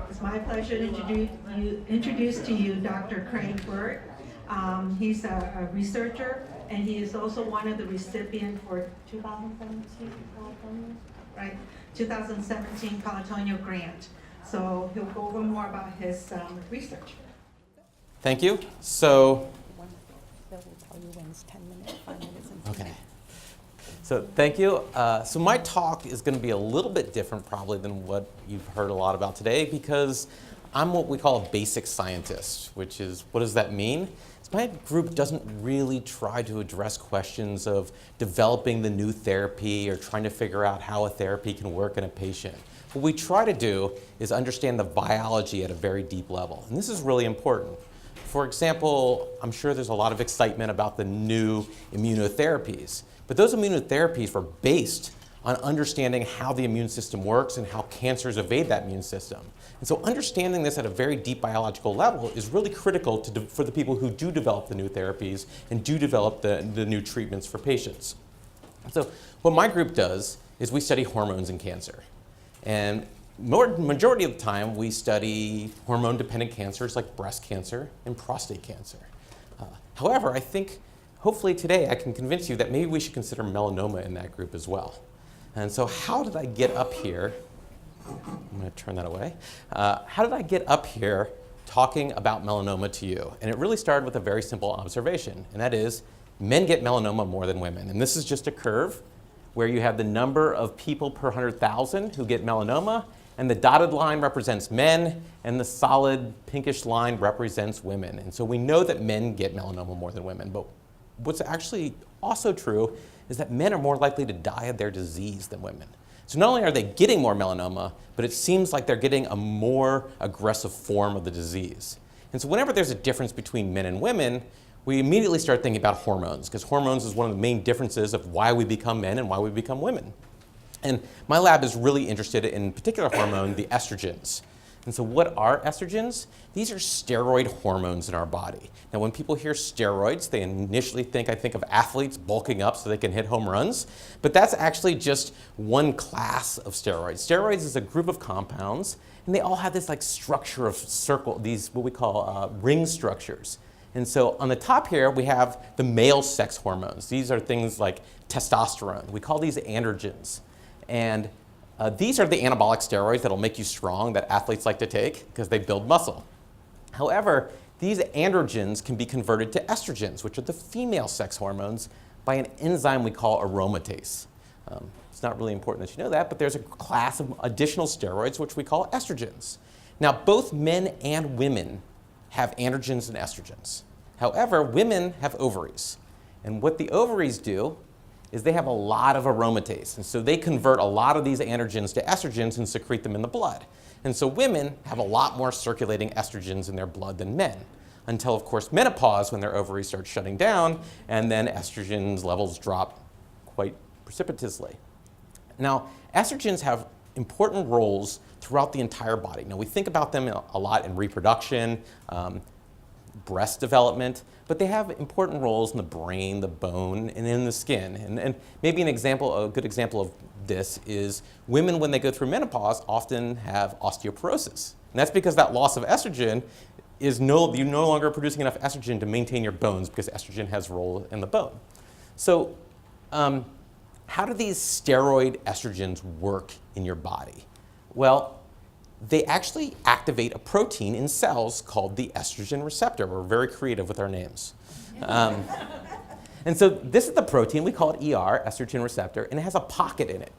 It's my pleasure to introduce to you Dr. Craig Burd. He's a researcher, and he is also one of the recipients for 2017 California grant. So he'll go over more about his research. Thank you. So, okay. So thank you. So my talk is going to be a little bit different probably than what you've heard a lot about today, because I'm what we call a basic scientist, which is, what does that mean? My group doesn't really try to address questions of developing the new therapy or trying to figure out how a therapy can work in a patient. What we try to do is understand the biology at a very deep level, and this is really important. For example, I'm sure there's a lot of excitement about the new immunotherapies, but those immunotherapies were based on understanding how the immune system works and how cancers evade that immune system. And so understanding this at a very deep biological level is really critical for the people who do develop the new therapies and do develop the new treatments for patients. So what my group does is we study hormones in cancer. And majority of the time we study hormone-dependent cancers like breast cancer and prostate cancer. However, I think hopefully today I can convince you that maybe we should consider melanoma in that group as well. And so how did I get up here? I'm going to turn that away. How did I get up here talking about melanoma to you? And it really started with a very simple observation, and that is men get melanoma more than women. And this is just a curve where you have the number of people per 100,000 who get melanoma, and the dotted line represents men, and the solid pinkish line represents women. And so we know that men get melanoma more than women. But what's actually also true is that men are more likely to die of their disease than women. So not only are they getting more melanoma, but it seems like they're getting a more aggressive form of the disease. And so whenever there's a difference between men and women, we immediately start thinking about hormones, because hormones is one of the main differences of why we become men and why we become women. And my lab is really interested in a particular hormone, the estrogens. And so what are estrogens? These are steroid hormones in our body. Now when people hear steroids, they initially think of athletes bulking up so they can hit home runs, but that's actually just one class of steroids. Steroids is a group of compounds, and they all have this like structure of these what we call ring structures. And so on the top here, we have the male sex hormones. These are things like testosterone. We call these androgens. And these are the anabolic steroids that'll make you strong that athletes like to take because they build muscle. However, these androgens can be converted to estrogens, which are the female sex hormones, by an enzyme we call aromatase. It's not really important that you know that, but there's a class of additional steroids which we call estrogens. Now, both men and women have androgens and estrogens. However, women have ovaries. And what the ovaries do is they have a lot of aromatase. And so they convert a lot of these androgens to estrogens and secrete them in the blood. And so women have a lot more circulating estrogens in their blood than men, until, of course, menopause, when their ovaries start shutting down, and then estrogen levels drop quite precipitously. Now, estrogens have important roles throughout the entire body. Now, we think about them a lot in reproduction, breast development, but they have important roles in the brain, the bone, and in the skin. And maybe a good example of this is women, when they go through menopause, often have osteoporosis. And that's because that loss of estrogen is you're no longer producing enough estrogen to maintain your bones, because estrogen has a role in the bone. So how do these steroid estrogens work in your body? Well, they actually activate a protein in cells called the estrogen receptor. We're very creative with our names. And so this is the protein, we call it ER, estrogen receptor, and it has a pocket in it.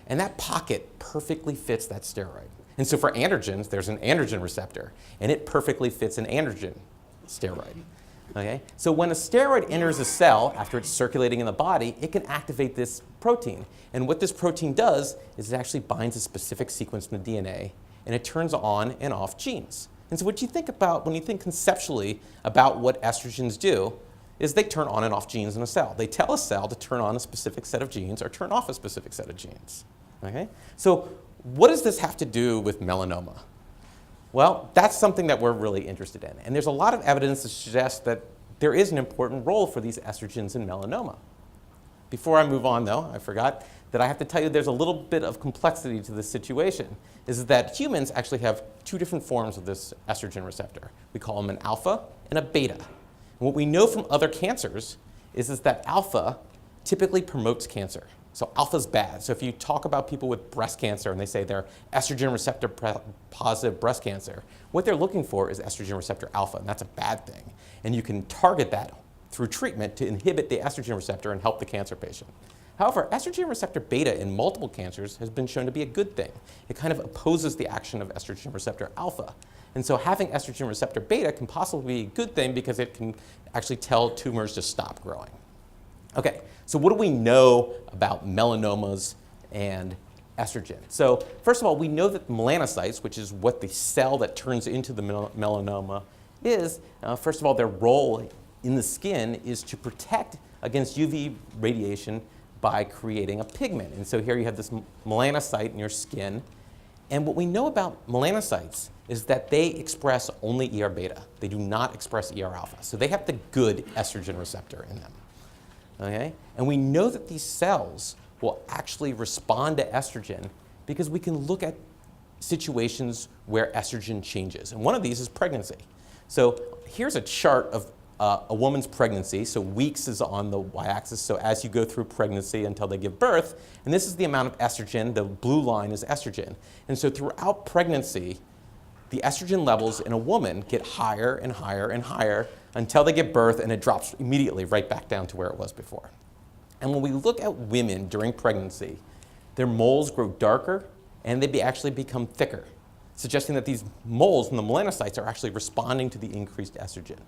And that pocket perfectly fits that steroid. And so for androgens, there's an androgen receptor, and it perfectly fits an androgen steroid. Okay? So when a steroid enters a cell after it's circulating in the body, it can activate this protein. And what this protein does is it actually binds a specific sequence in the DNA, and it turns on and off genes. And so what you think about when you think conceptually about what estrogens do is they turn on and off genes in a cell. They tell a cell to turn on a specific set of genes or turn off a specific set of genes. Okay? So what does this have to do with melanoma? Well, that's something that we're really interested in. And there's a lot of evidence to suggest that there is an important role for these estrogens in melanoma. Before I move on, though, I forgot, that I have to tell you there's a little bit of complexity to this situation, is that humans actually have two different forms of this estrogen receptor. We call them an alpha and a beta. And what we know from other cancers is that alpha typically promotes cancer. So alpha's bad. So if you talk about people with breast cancer and they say they're estrogen receptor positive breast cancer, what they're looking for is estrogen receptor alpha, and that's a bad thing. And you can target that through treatment to inhibit the estrogen receptor and help the cancer patient. However, estrogen receptor beta in multiple cancers has been shown to be a good thing. It kind of opposes the action of estrogen receptor alpha. And so having estrogen receptor beta can possibly be a good thing because it can actually tell tumors to stop growing. Okay, so what do we know about melanomas and estrogen? So first of all, we know that melanocytes, which is what the cell that turns into the melanoma is, first of all, their role in the skin is to protect against UV radiation by creating a pigment. And so here you have this melanocyte in your skin. And what we know about melanocytes is that they express only ER beta. They do not express ER alpha. So they have the good estrogen receptor in them. Okay? And we know that these cells will actually respond to estrogen because we can look at situations where estrogen changes. And one of these is pregnancy. So here's a chart of a woman's pregnancy. So weeks is on the y-axis. So as you go through pregnancy until they give birth, and this is the amount of estrogen. The blue line is estrogen. And so throughout pregnancy, the estrogen levels in a woman get higher and higher and higher until they give birth, and it drops immediately right back down to where it was before. And when we look at women during pregnancy, their moles grow darker and they actually become thicker, suggesting that these moles and the melanocytes are actually responding to the increased estrogen.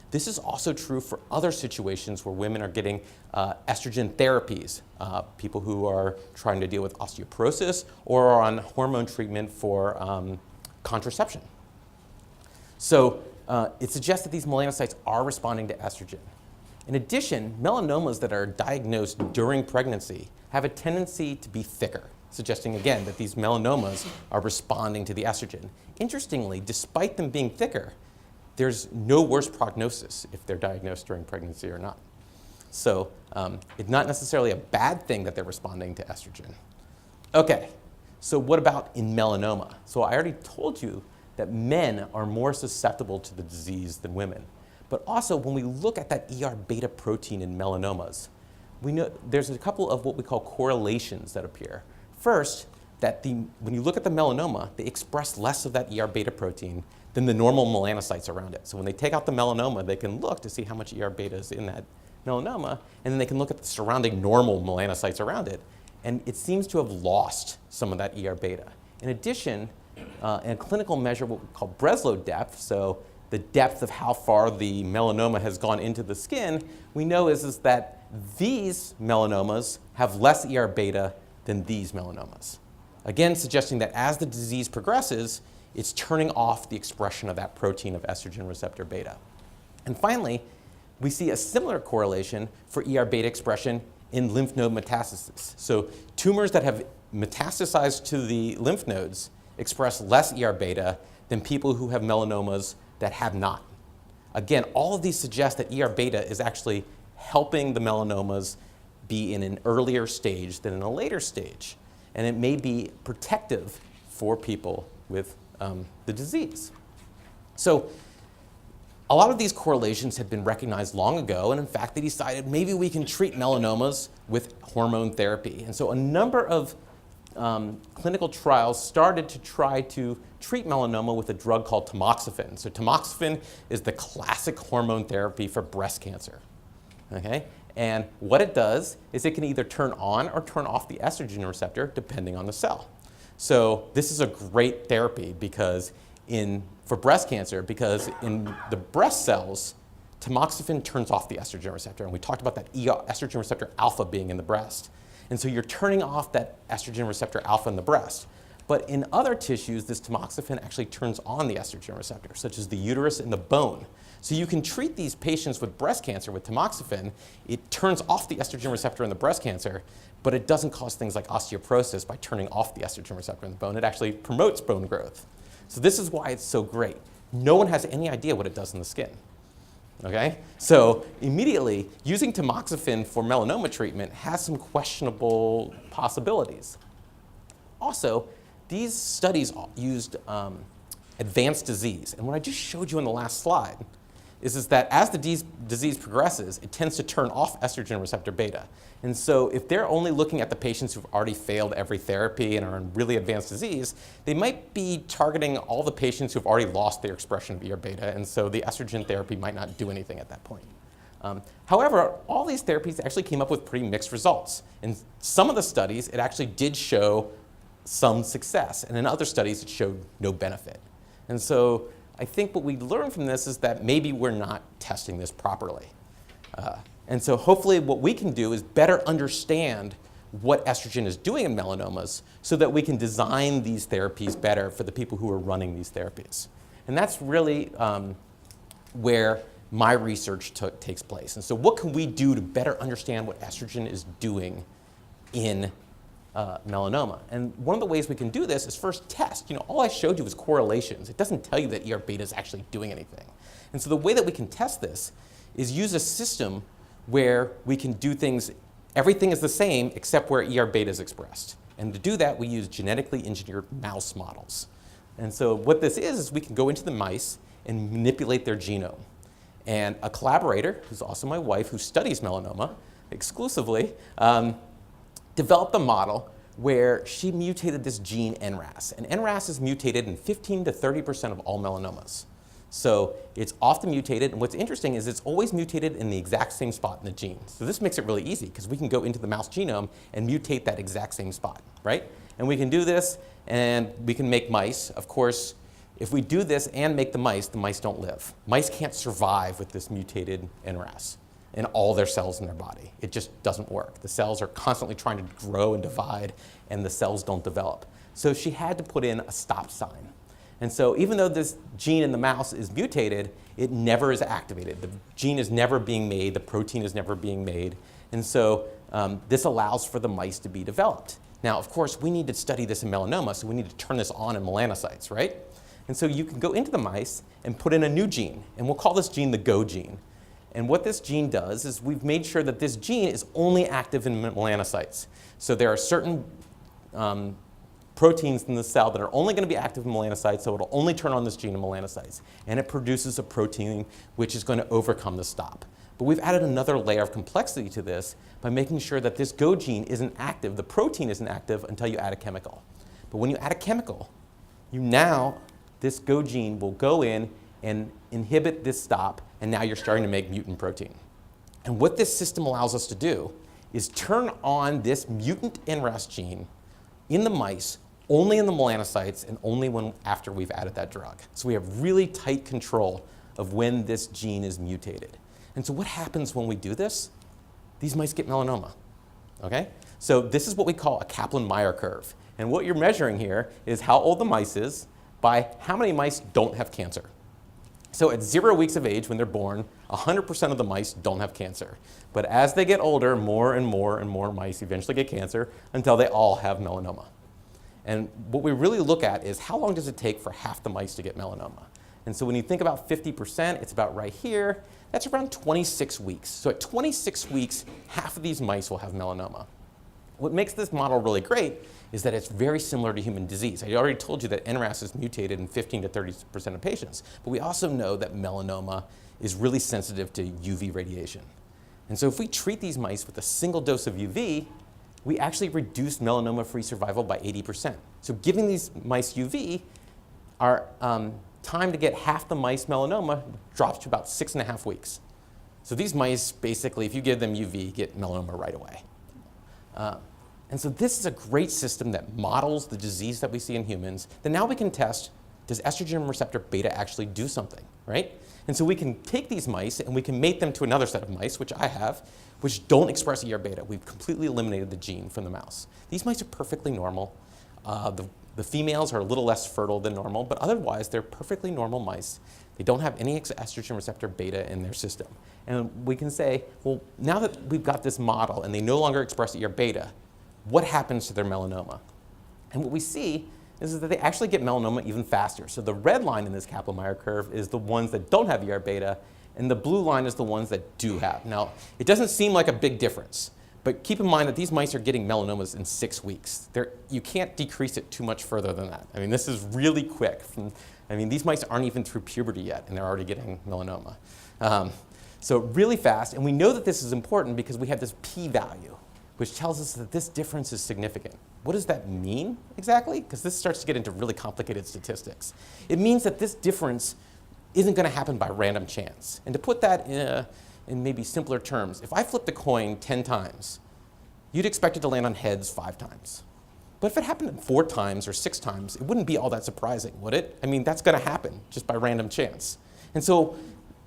This is also true for other situations where women are getting estrogen therapies, people who are trying to deal with osteoporosis or are on hormone treatment for contraception. So it suggests that these melanocytes are responding to estrogen. In addition, melanomas that are diagnosed during pregnancy have a tendency to be thicker, suggesting again that these melanomas are responding to the estrogen. Interestingly, despite them being thicker, there's no worse prognosis if they're diagnosed during pregnancy or not. So it's not necessarily a bad thing that they're responding to estrogen. Okay, so what about in melanoma? So I already told you that men are more susceptible to the disease than women. But also, when we look at that ER beta protein in melanomas, we know there's a couple of what we call correlations that appear. First, that when you look at the melanoma, they express less of that ER beta protein than the normal melanocytes around it. So when they take out the melanoma, they can look to see how much ER beta is in that melanoma, and then they can look at the surrounding normal melanocytes around it, and it seems to have lost some of that ER beta. In addition, in a clinical measure, what we call Breslow depth, so the depth of how far the melanoma has gone into the skin, we know is that these melanomas have less ER beta than these melanomas. Again, suggesting that as the disease progresses, it's turning off the expression of that protein of estrogen receptor beta. And finally, we see a similar correlation for ER beta expression in lymph node metastasis. So tumors that have metastasized to the lymph nodes express less ER beta than people who have melanomas that have not. Again, all of these suggest that ER beta is actually helping the melanomas be in an earlier stage than in a later stage. And it may be protective for people with the disease. So a lot of these correlations had been recognized long ago, and in fact, they decided maybe we can treat melanomas with hormone therapy. And so a number of clinical trials started to try to treat melanoma with a drug called tamoxifen. So tamoxifen is the classic hormone therapy for breast cancer. Okay? And what it does is it can either turn on or turn off the estrogen receptor depending on the cell. So this is a great therapy for breast cancer because in the breast cells, tamoxifen turns off the estrogen receptor. And we talked about that estrogen receptor alpha being in the breast. And so you're turning off that estrogen receptor alpha in the breast. But in other tissues, this tamoxifen actually turns on the estrogen receptor, such as the uterus and the bone. So you can treat these patients with breast cancer with tamoxifen. It turns off the estrogen receptor in the breast cancer, but it doesn't cause things like osteoporosis by turning off the estrogen receptor in the bone. It actually promotes bone growth. So this is why it's so great. No one has any idea what it does in the skin. Okay? So immediately, using tamoxifen for melanoma treatment has some questionable possibilities. Also, these studies used advanced disease. And what I just showed you on the last slide is that as the disease progresses, it tends to turn off estrogen receptor beta. And so if they're only looking at the patients who've already failed every therapy and are in really advanced disease, they might be targeting all the patients who've already lost their expression of ER beta, and so the estrogen therapy might not do anything at that point. However, all these therapies actually came up with pretty mixed results. In some of the studies, it actually did show some success, and in other studies, it showed no benefit. And so I think what we learned from this is that maybe we're not testing this properly. And so hopefully what we can do is better understand what estrogen is doing in melanomas so that we can design these therapies better for the people who are running these therapies. And that's really where my research takes place. And so what can we do to better understand what estrogen is doing in melanoma? And one of the ways we can do this is first test. All I showed you was correlations. It doesn't tell you that ER beta is actually doing anything. And so the way that we can test this is use a system where we can do things, everything is the same except where ER beta is expressed. And to do that, we use genetically engineered mouse models. And so what this is we can go into the mice and manipulate their genome. And a collaborator, who's also my wife, who studies melanoma exclusively, developed a model where she mutated this gene NRAS. And NRAS is mutated in 15 to 30% of all melanomas. So it's often mutated, and what's interesting is it's always mutated in the exact same spot in the gene. So this makes it really easy, because we can go into the mouse genome and mutate that exact same spot, right? And we can do this, and we can make mice. Of course, if we do this and make the mice don't live. Mice can't survive with this mutated NRAS in all their cells in their body. It just doesn't work. The cells are constantly trying to grow and divide, and the cells don't develop. So she had to put in a stop sign. And so even though this gene in the mouse is mutated, it never is activated. The gene is never being made, the protein is never being made. And so this allows for the mice to be developed. Now, of course, we need to study this in melanoma, so we need to turn this on in melanocytes, right? And so you can go into the mice and put in a new gene, and we'll call this gene the GO gene. And what this gene does is we've made sure that this gene is only active in melanocytes. So there are certain proteins in the cell that are only going to be active in melanocytes, so it'll only turn on this gene in melanocytes. And it produces a protein which is going to overcome the stop. But we've added another layer of complexity to this by making sure that this GO gene isn't active, the protein isn't active until you add a chemical. But when you add a chemical, this GO gene will go in and inhibit this stop, and now you're starting to make mutant protein. And what this system allows us to do is turn on this mutant NRAS gene in the mice only in the melanocytes and only after we've added that drug. So we have really tight control of when this gene is mutated. And so what happens when we do this? These mice get melanoma, okay? So this is what we call a Kaplan-Meier curve. And what you're measuring here is how old the mice is by how many mice don't have cancer. So at 0 weeks of age, when they're born, 100% of the mice don't have cancer. But as they get older, more and more and more mice eventually get cancer until they all have melanoma. And what we really look at is how long does it take for half the mice to get melanoma? And so when you think about 50%, it's about right here. That's around 26 weeks. So at 26 weeks, half of these mice will have melanoma. What makes this model really great is that it's very similar to human disease. I already told you that NRAS is mutated in 15 to 30% of patients, but we also know that melanoma is really sensitive to UV radiation. And so if we treat these mice with a single dose of UV, we actually reduce melanoma-free survival by 80%. So giving these mice UV, our time to get half the mice melanoma drops to about 6.5 weeks. So these mice, basically, if you give them UV, get melanoma right away. And so this is a great system that models the disease that we see in humans. Then now we can test, does estrogen receptor beta actually do something, right? And so we can take these mice and we can mate them to another set of mice, which I have, which don't express ER beta. We've completely eliminated the gene from the mouse. These mice are perfectly normal. The females are a little less fertile than normal, but otherwise they're perfectly normal mice. They don't have any estrogen receptor beta in their system. And we can say, well, now that we've got this model and they no longer express ER beta, what happens to their melanoma? And what we see is that they actually get melanoma even faster. So the red line in this Kaplan-Meier curve is the ones that don't have ER beta, and the blue line is the ones that do have. Now, it doesn't seem like a big difference, but keep in mind that these mice are getting melanomas in 6 weeks. You can't decrease it too much further than that. I mean, this is really quick. These mice aren't even through puberty yet, and they're already getting melanoma. So really fast, and we know that this is important because we have this p-value, which tells us that this difference is significant. What does that mean exactly? Because this starts to get into really complicated statistics. It means that this difference isn't going to happen by random chance. And to put that in maybe simpler terms, if I flipped a coin 10 times, you'd expect it to land on heads 5 times. But if it happened 4 times or 6 times, it wouldn't be all that surprising, would it? I mean, that's going to happen just by random chance. And so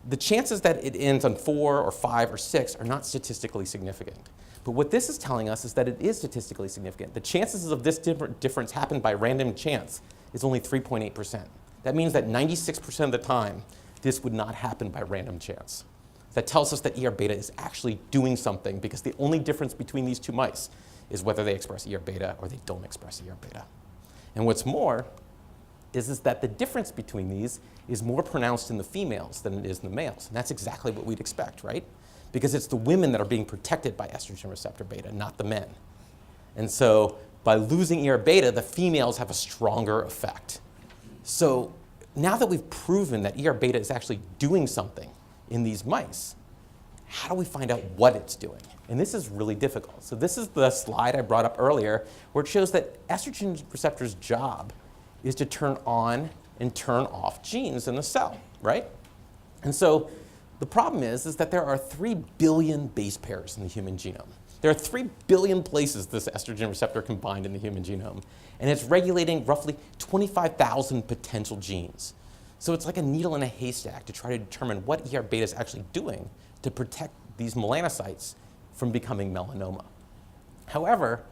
the chances that it ends on 4 or 5 or 6 are not statistically significant. But what this is telling us is that it is statistically significant. The chances of this difference happen by random chance is only 3.8%. That means that 96% of the time, this would not happen by random chance. That tells us that ER beta is actually doing something because the only difference between these 2 mice is whether they express ER beta or they don't express ER beta. And what's more is that the difference between these is more pronounced in the females than it is in the males. And that's exactly what we'd expect, right? Because it's the women that are being protected by estrogen receptor beta, not the men. And so by losing ER beta, the females have a stronger effect. So now that we've proven that ER beta is actually doing something in these mice, how do we find out what it's doing? And this is really difficult. So this is the slide I brought up earlier where it shows that estrogen receptor's job is to turn on and turn off genes in the cell, right? And so the problem is that there are 3 billion base pairs in the human genome. There are 3 billion places this estrogen receptor can bind in the human genome, and it's regulating roughly 25,000 potential genes. So it's like a needle in a haystack to try to determine what ER beta is actually doing to protect these melanocytes from becoming melanoma. However,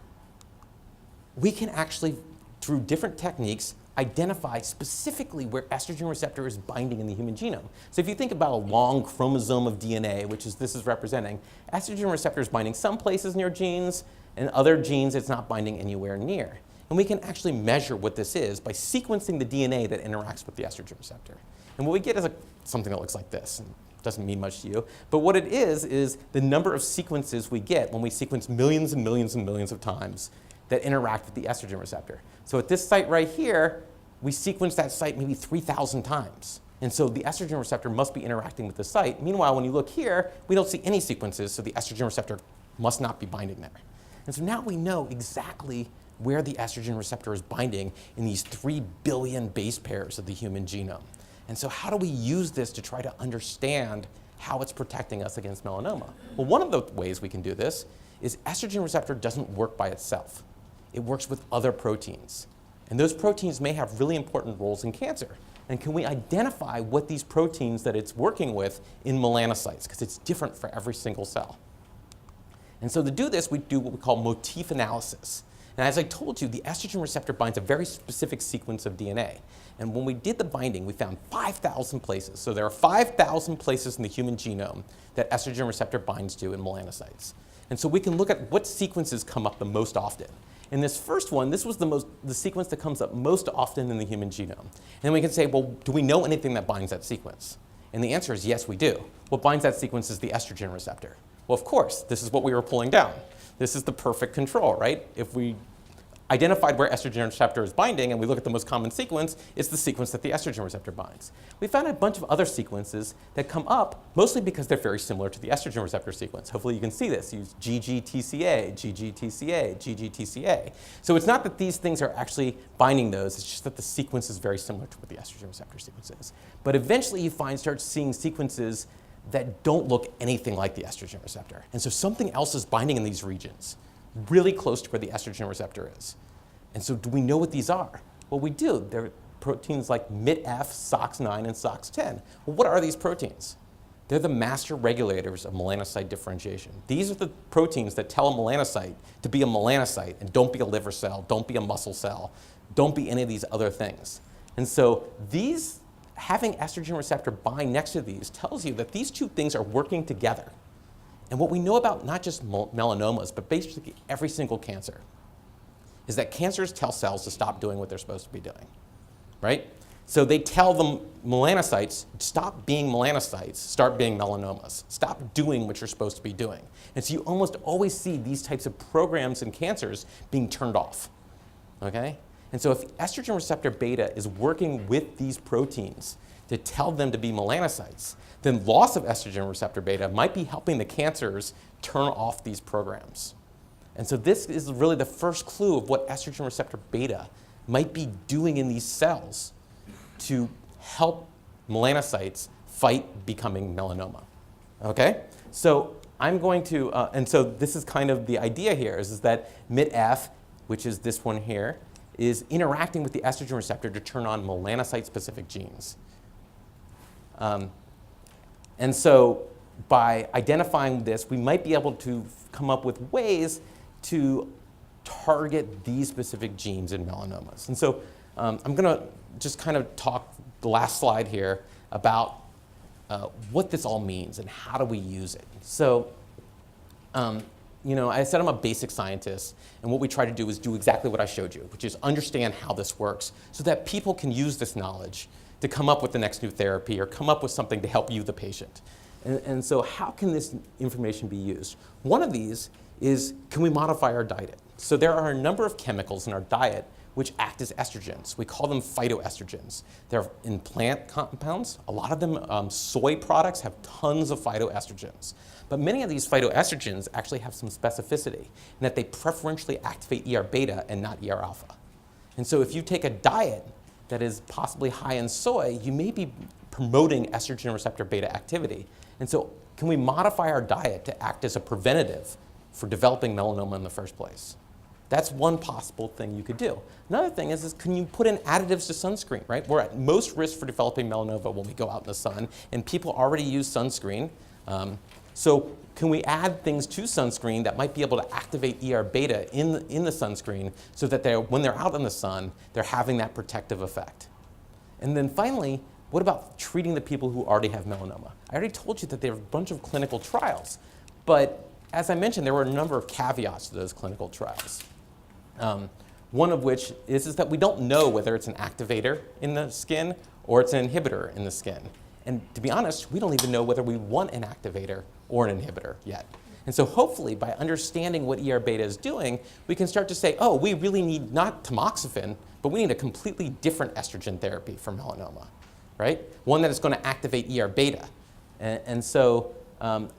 we can actually, through different techniques, identify specifically where estrogen receptor is binding in the human genome. So if you think about a long chromosome of DNA, which is this is representing, estrogen receptor is binding some places near genes, and other genes it's not binding anywhere near. And we can actually measure what this is by sequencing the DNA that interacts with the estrogen receptor. And what we get is something that looks like this. And it doesn't mean much to you, but what it is the number of sequences we get when we sequence millions and millions and millions of times that interact with the estrogen receptor. So at this site right here, we sequence that site maybe 3,000 times. And so the estrogen receptor must be interacting with the site. Meanwhile, when you look here, we don't see any sequences, so the estrogen receptor must not be binding there. And so now we know exactly where the estrogen receptor is binding in these 3 billion base pairs of the human genome. And so how do we use this to try to understand how it's protecting us against melanoma? Well, one of the ways we can do this is estrogen receptor doesn't work by itself. It works with other proteins. And those proteins may have really important roles in cancer. And can we identify what these proteins that it's working with in melanocytes? Because it's different for every single cell. And so to do this, we do what we call motif analysis. And as I told you, the estrogen receptor binds a very specific sequence of DNA. And when we did the binding, we found 5,000 places. So there are 5,000 places in the human genome that estrogen receptor binds to in melanocytes. And so we can look at what sequences come up the most often. In this first one, this was the sequence that comes up most often in the human genome. And we can say, well, do we know anything that binds that sequence? And the answer is yes, we do. What binds that sequence is the estrogen receptor. Well, of course, this is what we were pulling down. This is the perfect control, right? If we identified where estrogen receptor is binding and we look at the most common sequence, it's the sequence that the estrogen receptor binds. We found a bunch of other sequences that come up mostly because they're very similar to the estrogen receptor sequence. Hopefully you can see this. Use GGTCA, GGTCA, GGTCA. So it's not that these things are actually binding those, it's just that the sequence is very similar to what the estrogen receptor sequence is. But eventually you start seeing sequences that don't look anything like the estrogen receptor. And so something else is binding in these regions, really close to where the estrogen receptor is. And so do we know what these are? Well, we do. They're proteins like MIT-F, SOX9, and SOX10. Well, what are these proteins? They're the master regulators of melanocyte differentiation. These are the proteins that tell a melanocyte to be a melanocyte and don't be a liver cell, don't be a muscle cell, don't be any of these other things. And so having estrogen receptor bind next to these tells you that these two things are working together. And what we know about not just melanomas, but basically every single cancer, is that cancers tell cells to stop doing what they're supposed to be doing, right? So they tell the melanocytes, stop being melanocytes, start being melanomas. Stop doing what you're supposed to be doing. And so you almost always see these types of programs in cancers being turned off, okay? And so if estrogen receptor beta is working with these proteins to tell them to be melanocytes, then loss of estrogen receptor beta might be helping the cancers turn off these programs. And so this is really the first clue of what estrogen receptor beta might be doing in these cells to help melanocytes fight becoming melanoma, okay? So I'm going to, and so this is kind of the idea here, is that MIT-F, which is this one here, is interacting with the estrogen receptor to turn on melanocyte-specific genes. And so by identifying this, we might be able to come up with ways to target these specific genes in melanomas. And so I'm going to just kind of talk the last slide here about what this all means and how do we use it. So, you know, I said I'm a basic scientist, and what we try to do is do exactly what I showed you, which is understand how this works so that people can use this knowledge to come up with the next new therapy or come up with something to help you, the patient. And so how can this information be used? One of these is, can we modify our diet? So there are a number of chemicals in our diet which act as estrogens. We call them phytoestrogens. They're in plant compounds. A lot of them, soy products have tons of phytoestrogens. But many of these phytoestrogens actually have some specificity in that they preferentially activate ER beta and not ER alpha. And so if you take a diet that is possibly high in soy, you may be promoting estrogen receptor beta activity. And so can we modify our diet to act as a preventative for developing melanoma in the first place? That's one possible thing you could do. Another thing is can you put in additives to sunscreen, right? We're at most risk for developing melanoma when we go out in the sun, and people already use sunscreen. So can we add things to sunscreen that might be able to activate ER beta in the sunscreen so that when they're out in the sun, they're having that protective effect? And then finally, what about treating the people who already have melanoma? I already told you that there are a bunch of clinical trials, but as I mentioned, there were a number of caveats to those clinical trials. One of which is that we don't know whether it's an activator in the skin or it's an inhibitor in the skin. And to be honest, we don't even know whether we want an activator or an inhibitor yet. And so hopefully by understanding what ER beta is doing, we can start to say, oh, we really need not tamoxifen, but we need a completely different estrogen therapy for melanoma, right? One that is going to activate ER beta. And so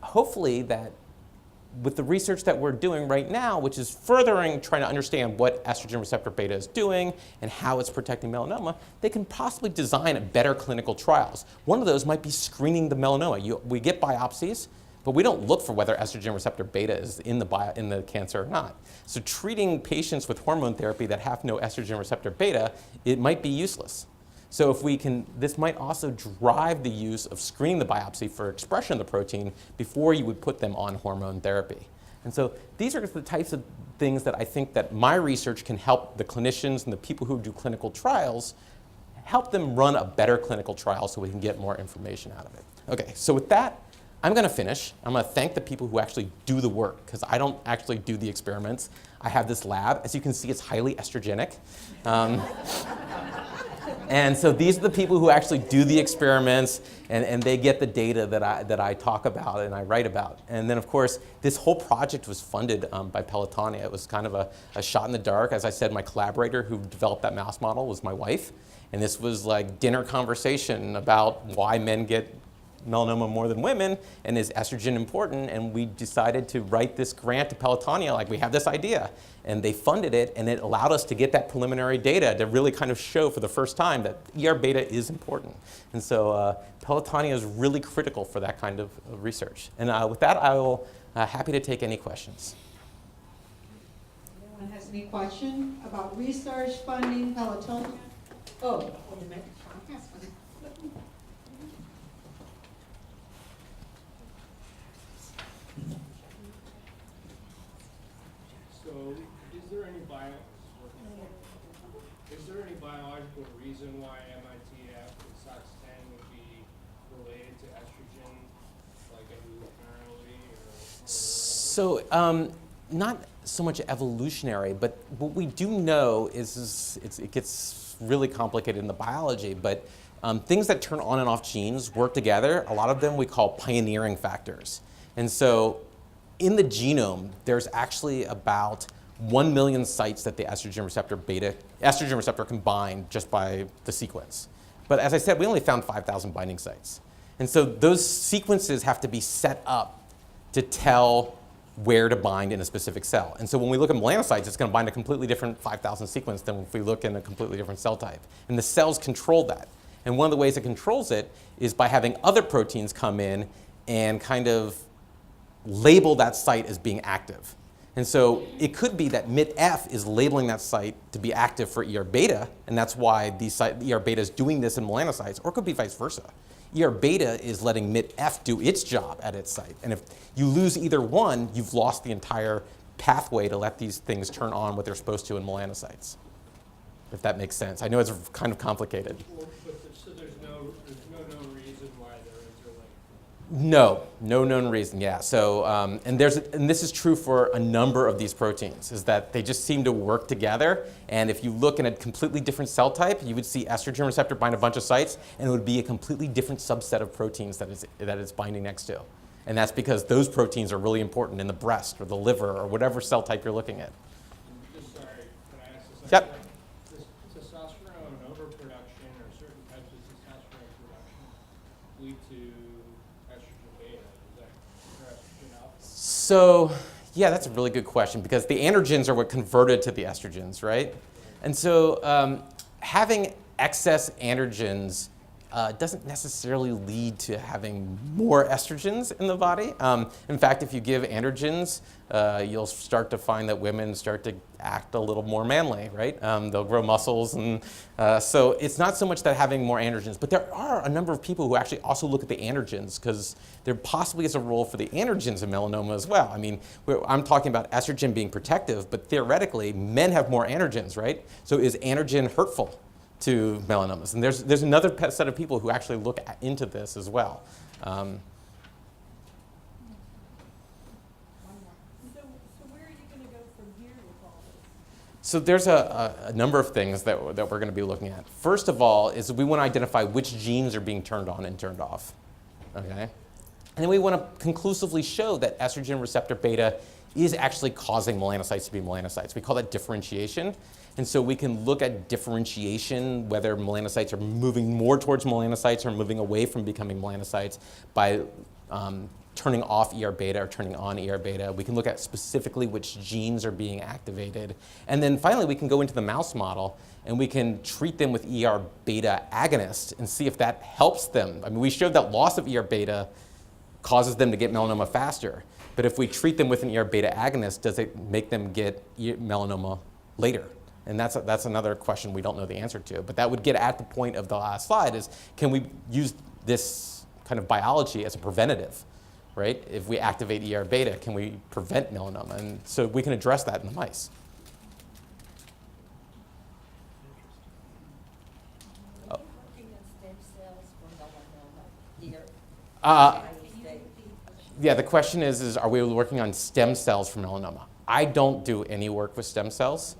hopefully that with the research that we're doing right now, which is furthering trying to understand what estrogen receptor beta is doing and how it's protecting melanoma, they can possibly design better clinical trials. One of those might be screening the melanoma. We get biopsies, but we don't look for whether estrogen receptor beta is in the cancer or not. So treating patients with hormone therapy that have no estrogen receptor beta, it might be useless. So if we can, this might also drive the use of screening the biopsy for expression of the protein before you would put them on hormone therapy. And so these are the types of things that I think that my research can help the clinicians and the people who do clinical trials, help them run a better clinical trial so we can get more information out of it. Okay, so with that, I'm going to finish. I'm going to thank the people who actually do the work, because I don't actually do the experiments. I have this lab. As you can see, it's highly estrogenic. And so these are the people who actually do the experiments, and they get the data that I talk about and I write about. And then, of course, this whole project was funded by Pelotonia. It was kind of a shot in the dark. As I said, my collaborator who developed that mouse model was my wife. And this was like dinner conversation about why men get melanoma more than women, and is estrogen important? And we decided to write this grant to Pelotonia, like we have this idea. And they funded it, and it allowed us to get that preliminary data to really kind of show for the first time that ER beta is important. And so Pelotonia is really critical for that kind of research. And with that, I will happy to take any questions. Anyone has any question about research, funding, Pelotonia? Oh, wait a minute. So, is there any biological reason why MITF and SOX10 would be related to estrogen, like evolutionarily? So, not so much evolutionary, but what we do know is it gets really complicated in the biology, but things that turn on and off genes work together. A lot of them we call pioneering factors. And so in the genome, there's actually about 1 million sites that the estrogen receptor can bind just by the sequence. But as I said, we only found 5,000 binding sites. And so those sequences have to be set up to tell where to bind in a specific cell. And so when we look at melanocytes, it's going to bind a completely different 5,000 sequence than if we look in a completely different cell type. And the cells control that. And one of the ways it controls it is by having other proteins come in and kind of label that site as being active. And so it could be that MIT-F is labeling that site to be active for ER beta, and that's why ER beta is doing this in melanocytes, or it could be vice versa. ER beta is letting MIT-F do its job at its site. And if you lose either one, you've lost the entire pathway to let these things turn on what they're supposed to in melanocytes, if that makes sense. I know it's kind of complicated. Well, so there's no known reason why they're interlinked? No known reason, yeah. So, and this is true for a number of these proteins, is that they just seem to work together. And if you look in a completely different cell type, you would see estrogen receptor bind a bunch of sites, and it would be a completely different subset of proteins that it's binding next to. And that's because those proteins are really important in the breast or the liver or whatever cell type you're looking at. Just sorry, can I ask this? Yep. Does testosterone overproduction or certain types of testosterone production lead to estrogen beta? Is that estrogen alpha? So, yeah, that's a really good question because the androgens are what converted to the estrogens, right? And so having excess androgens doesn't necessarily lead to having more estrogens in the body. In fact, if you give androgens, you'll start to find that women start to act a little more manly, right? They'll grow muscles, and so it's not so much that having more androgens, but there are a number of people who actually also look at the androgens because there possibly is a role for the androgens in melanoma as well. I mean, I'm talking about estrogen being protective, but theoretically, men have more androgens, right? So is androgen hurtful to melanomas? And there's another set of people who actually look into this as well. So where are you going to go from here with all this? So there's a number of things that we're going to be looking at. First of all is we want to identify which genes are being turned on and turned off, okay? And then we want to conclusively show that estrogen receptor beta is actually causing melanocytes to be melanocytes. We call that differentiation. And so we can look at differentiation, whether melanocytes are moving more towards melanocytes or moving away from becoming melanocytes by turning off ER beta or turning on ER beta. We can look at specifically which genes are being activated. And then finally, we can go into the mouse model and we can treat them with ER beta agonist and see if that helps them. I mean, we showed that loss of ER beta causes them to get melanoma faster. But if we treat them with an ER beta agonist, does it make them get melanoma later? And that's another question we don't know the answer to. But that would get at the point of the last slide is, can we use this kind of biology as a preventative, right? If we activate ER beta, can we prevent melanoma? And so we can address that in the mice. Are you working on stem cells for melanoma here? Yeah, the question is are we working on stem cells for melanoma? I don't do any work with stem cells.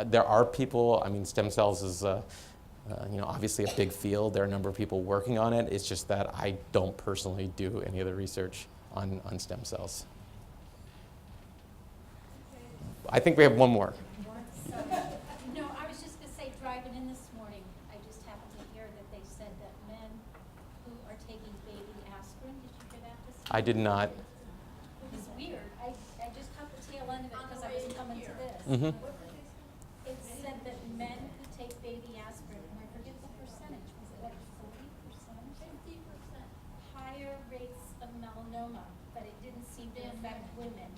There are people, I mean, stem cells is obviously a big field. There are a number of people working on it. It's just that I don't personally do any of the research on stem cells. I think we have one more. No, I was just going to say, driving in this morning, I just happened to hear that they said that men who are taking baby aspirin, did you hear that this I did not. It was weird. I just caught the tail end of it because I was coming to this. Mm-hmm. It said that men who take baby aspirin, and I forget the percentage, was it like 40%? 50%. Higher rates of melanoma, but it didn't seem to affect women.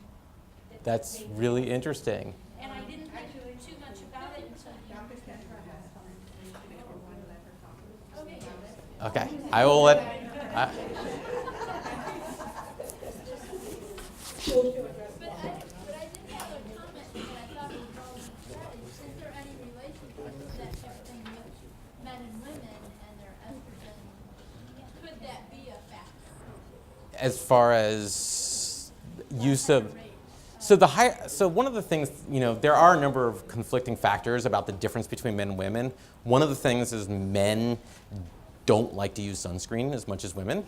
that That's take- really interesting. And I didn't think too much about it until you. Dr. Petra has something if you want to let her talk about it. Okay, I will let. But I did have a comment that I thought was well said. Is there any relationship that everything with men and women and their estrogen? Could that be a factor? As far as use of, So one of the things, there are a number of conflicting factors about the difference between men and women. One of the things is men don't like to use sunscreen as much as women.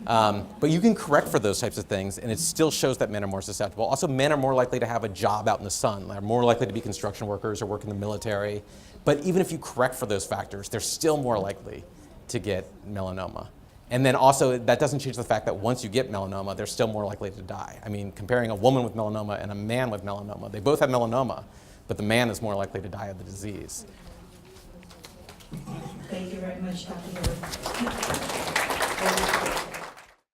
But you can correct for those types of things, and it still shows that men are more susceptible. Also, men are more likely to have a job out in the sun. They're more likely to be construction workers or work in the military. But even if you correct for those factors, they're still more likely to get melanoma. And then also, that doesn't change the fact that once you get melanoma, they're still more likely to die. I mean, comparing a woman with melanoma and a man with melanoma, they both have melanoma, but the man is more likely to die of the disease. Thank you very much, Dr. Burd.